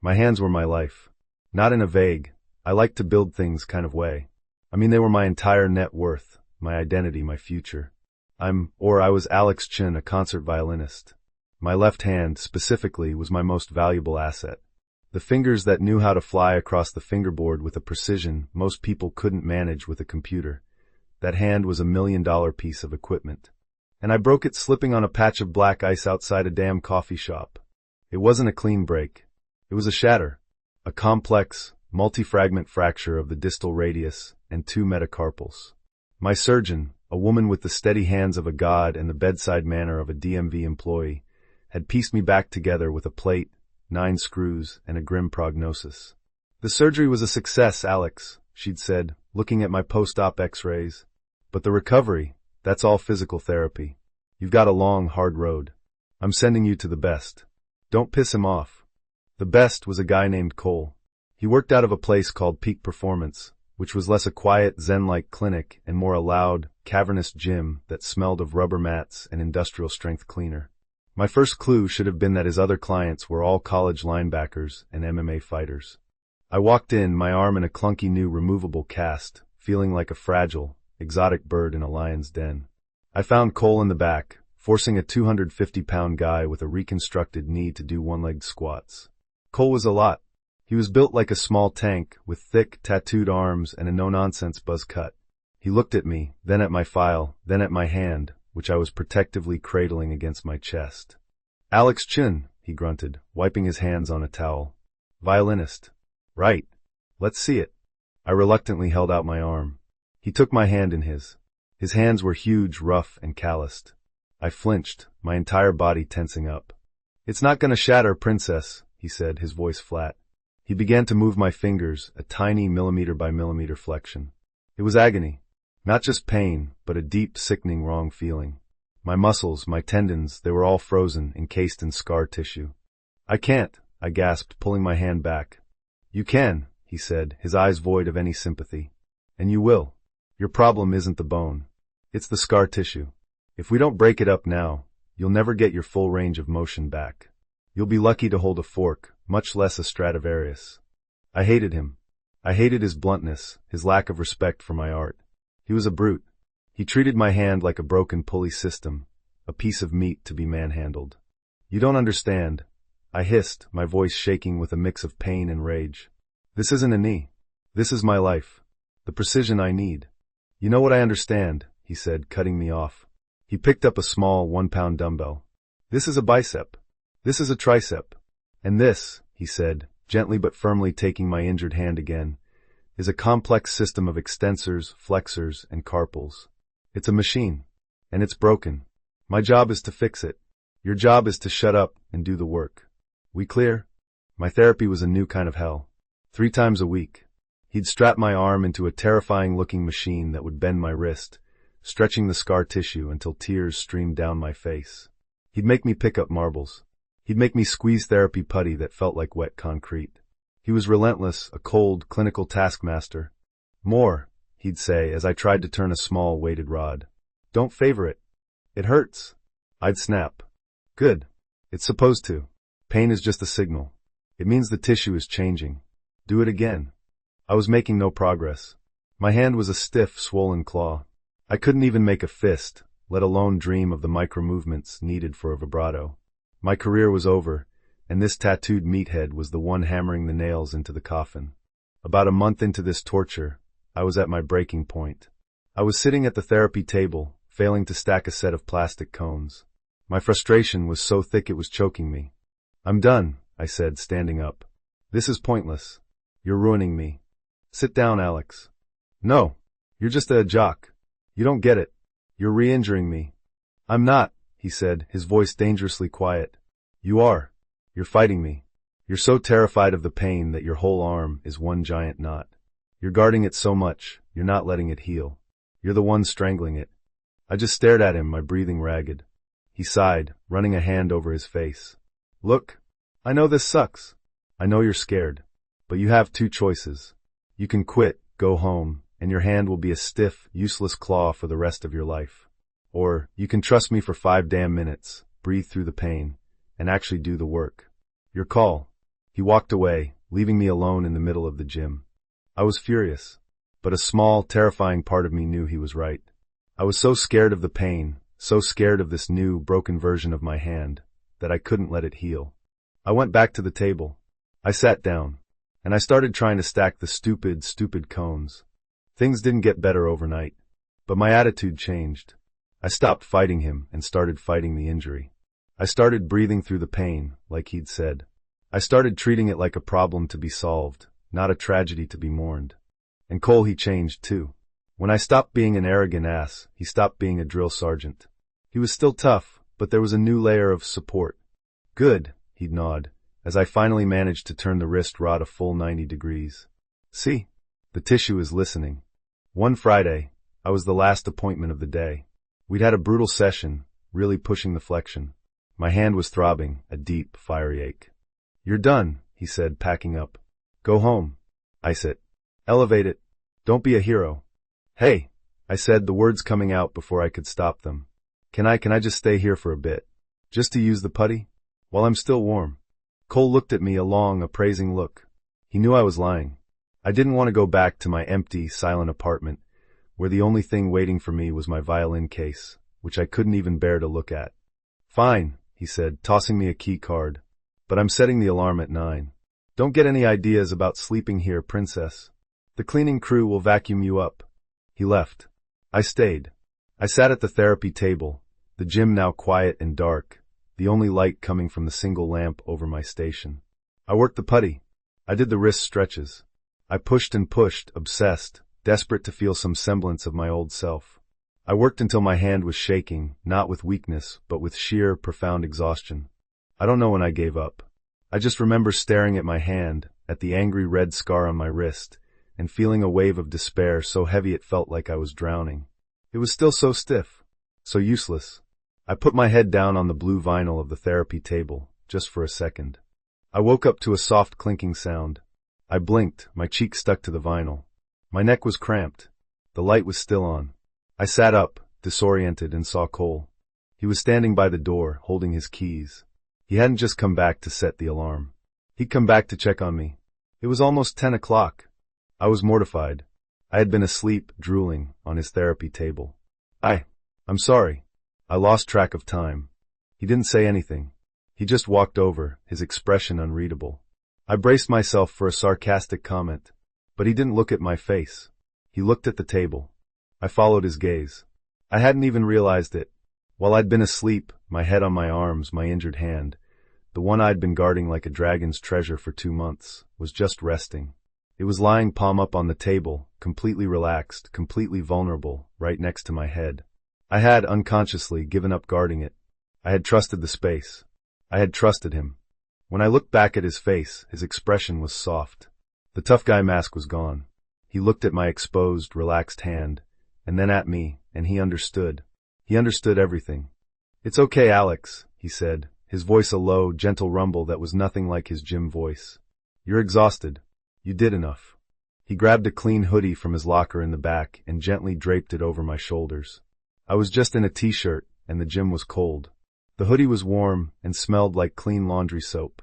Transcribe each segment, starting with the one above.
My hands were my life. Not in a vague, I like to build things kind of way. I mean, they were my entire net worth, my identity, my future. I was Alex Chun, a concert violinist. My left hand, specifically, was my most valuable asset. The fingers that knew how to fly across the fingerboard with a precision most people couldn't manage with a computer. That hand was $1 million piece of equipment. And I broke it slipping on a patch of black ice outside a damn coffee shop. It wasn't a clean break. It was a shatter. A complex, multi-fragment fracture of the distal radius and 2 metacarpals. My surgeon, a woman with the steady hands of a god and the bedside manner of a DMV employee, had pieced me back together with a plate, 9 screws, and a grim prognosis. The surgery was a success, Alex, she'd said, looking at my post-op x-rays. But the recovery, that's all physical therapy. You've got a long, hard road. I'm sending you to the best. Don't piss him off. The best was a guy named Cole. He worked out of a place called Peak Performance, which was less a quiet, zen-like clinic and more a loud, cavernous gym that smelled of rubber mats and industrial-strength cleaner. My first clue should have been that his other clients were all college linebackers and MMA fighters. I walked in, my arm in a clunky new removable cast, feeling like a fragile, exotic bird in a lion's den. I found Cole in the back, forcing a 250-pound guy with a reconstructed knee to do one-legged squats. Cole was a lot. He was built like a small tank, with thick, tattooed arms and a no-nonsense buzz cut. He looked at me, then at my file, then at my hand, which I was protectively cradling against my chest. Alex Chun, he grunted, wiping his hands on a towel. Violinist. Right. Let's see it. I reluctantly held out my arm. He took my hand in his. His hands were huge, rough, and calloused. I flinched, my entire body tensing up. It's not gonna shatter, princess, he said, his voice flat. He began to move my fingers, a tiny millimeter-by-millimeter flexion. It was agony. Not just pain, but a deep, sickening wrong feeling. My muscles, my tendons, they were all frozen, encased in scar tissue. I can't, I gasped, pulling my hand back. You can, he said, his eyes void of any sympathy. And you will. Your problem isn't the bone. It's the scar tissue. If we don't break it up now, you'll never get your full range of motion back. You'll be lucky to hold a fork, much less a Stradivarius. I hated him. I hated his bluntness, his lack of respect for my art. He was a brute. He treated my hand like a broken pulley system, a piece of meat to be manhandled. You don't understand, I hissed, my voice shaking with a mix of pain and rage. This isn't a knee. This is my life. The precision I need. You know what I understand, he said, cutting me off. He picked up a small 1-pound dumbbell. This is a bicep. This is a tricep. And this, he said, gently but firmly taking my injured hand again, is a complex system of extensors, flexors, and carpals. It's a machine. And it's broken. My job is to fix it. Your job is to shut up and do the work. We clear? My therapy was a new kind of hell. 3 times a week. He'd strap my arm into a terrifying-looking machine that would bend my wrist, stretching the scar tissue until tears streamed down my face. He'd make me pick up marbles. He'd make me squeeze therapy putty that felt like wet concrete. He was relentless, a cold, clinical taskmaster. More, he'd say as I tried to turn a small, weighted rod. Don't favor it. It hurts. I'd snap. Good. It's supposed to. Pain is just a signal. It means the tissue is changing. Do it again. I was making no progress. My hand was a stiff, swollen claw. I couldn't even make a fist, let alone dream of the micro-movements needed for a vibrato. My career was over, and this tattooed meathead was the one hammering the nails into the coffin. About a month into this torture, I was at my breaking point. I was sitting at the therapy table, failing to stack a set of plastic cones. My frustration was so thick it was choking me. I'm done, I said, standing up. This is pointless. You're ruining me. Sit down, Alex. No, you're just a jock. You don't get it. You're re-injuring me. I'm not, he said, his voice dangerously quiet. You are. You're fighting me. You're so terrified of the pain that your whole arm is one giant knot. You're guarding it so much, you're not letting it heal. You're the one strangling it. I just stared at him, my breathing ragged. He sighed, running a hand over his face. Look, I know this sucks. I know you're scared. But you have 2 choices. You can quit, go home, and your hand will be a stiff, useless claw for the rest of your life. Or, you can trust me for 5 damn minutes, breathe through the pain, and actually do the work. Your call. He walked away, leaving me alone in the middle of the gym. I was furious, but a small, terrifying part of me knew he was right. I was so scared of the pain, so scared of this new, broken version of my hand, that I couldn't let it heal. I went back to the table. I sat down, and I started trying to stack the stupid cones. Things didn't get better overnight, but my attitude changed. I stopped fighting him and started fighting the injury. I started breathing through the pain, like he'd said. I started treating it like a problem to be solved, not a tragedy to be mourned. And Cole, he changed too. When I stopped being an arrogant ass, he stopped being a drill sergeant. He was still tough, but there was a new layer of support. Good, he'd nod, as I finally managed to turn the wrist rod a full 90 degrees. See? The tissue is listening. One Friday, I was the last appointment of the day. We'd had a brutal session, really pushing the flexion. My hand was throbbing, a deep, fiery ache. You're done, he said, packing up. Go home. I said. Elevate it. Don't be a hero. Hey, I said, the words coming out before I could stop them. Can I just stay here for a bit? Just to use the putty? While I'm still warm. Cole looked at me, a long, appraising look. He knew I was lying. I didn't want to go back to my empty, silent apartment, where the only thing waiting for me was my violin case, which I couldn't even bear to look at. Fine, he said, tossing me a key card. But I'm setting the alarm at 9. Don't get any ideas about sleeping here, princess. The cleaning crew will vacuum you up. He left. I stayed. I sat at the therapy table, the gym now quiet and dark, the only light coming from the single lamp over my station. I worked the putty. I did the wrist stretches. I pushed and pushed, obsessed, desperate to feel some semblance of my old self. I worked until my hand was shaking, not with weakness, but with sheer, profound exhaustion. I don't know when I gave up. I just remember staring at my hand, at the angry red scar on my wrist, and feeling a wave of despair so heavy it felt like I was drowning. It was still so stiff, so useless. I put my head down on the blue vinyl of the therapy table, just for a second. I woke up to a soft clinking sound. I blinked, my cheek stuck to the vinyl. My neck was cramped. The light was still on. I sat up, disoriented, and saw Cole. He was standing by the door, holding his keys. He hadn't just come back to set the alarm. He'd come back to check on me. It was almost 10 o'clock. I was mortified. I had been asleep, drooling, on his therapy table. I'm sorry. I lost track of time. He didn't say anything. He just walked over, his expression unreadable. I braced myself for a sarcastic comment, but he didn't look at my face. He looked at the table. I followed his gaze. I hadn't even realized it. While I'd been asleep, my head on my arms, my injured hand, the one I'd been guarding like a dragon's treasure for 2 months, was just resting. It was lying palm up on the table, completely relaxed, completely vulnerable, right next to my head. I had, unconsciously, given up guarding it. I had trusted the space. I had trusted him. When I looked back at his face, his expression was soft. The tough guy mask was gone. He looked at my exposed, relaxed hand, and then at me, and he understood. He understood everything. It's okay, Alex, he said, his voice a low, gentle rumble that was nothing like his gym voice. You're exhausted. You did enough. He grabbed a clean hoodie from his locker in the back and gently draped it over my shoulders. I was just in a t-shirt, and the gym was cold. The hoodie was warm and smelled like clean laundry soap.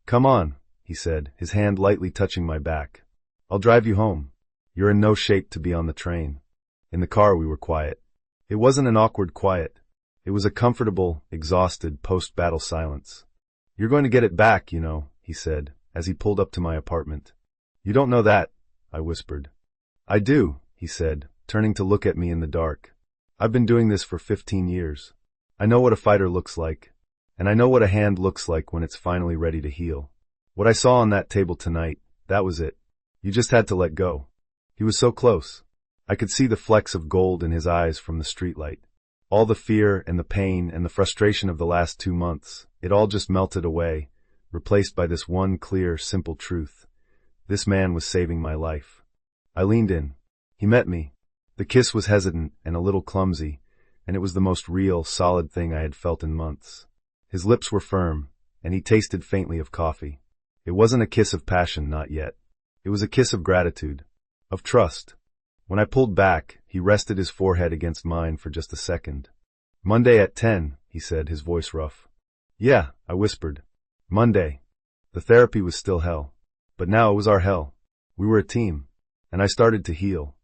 Come on, he said, his hand lightly touching my back. I'll drive you home. You're in no shape to be on the train. In the car we were quiet. It wasn't an awkward quiet. It was a comfortable, exhausted, post-battle silence. You're going to get it back, you know, he said, as he pulled up to my apartment. You don't know that, I whispered. I do, he said, turning to look at me in the dark. I've been doing this for 15 years. I know what a fighter looks like, and I know what a hand looks like when it's finally ready to heal. What I saw on that table tonight, that was it. You just had to let go. He was so close. I could see the flecks of gold in his eyes from the streetlight. All the fear and the pain and the frustration of the last 2 months, it all just melted away, replaced by this one clear, simple truth. This man was saving my life. I leaned in. He met me. The kiss was hesitant and a little clumsy, and it was the most real, solid thing I had felt in months. His lips were firm, and he tasted faintly of coffee. It wasn't a kiss of passion, not yet. It was a kiss of gratitude, of trust. When I pulled back, he rested his forehead against mine for just a second. Monday at 10, he said, his voice rough. Yeah, I whispered. Monday. The therapy was still hell. But now it was our hell. We were a team. And I started to heal.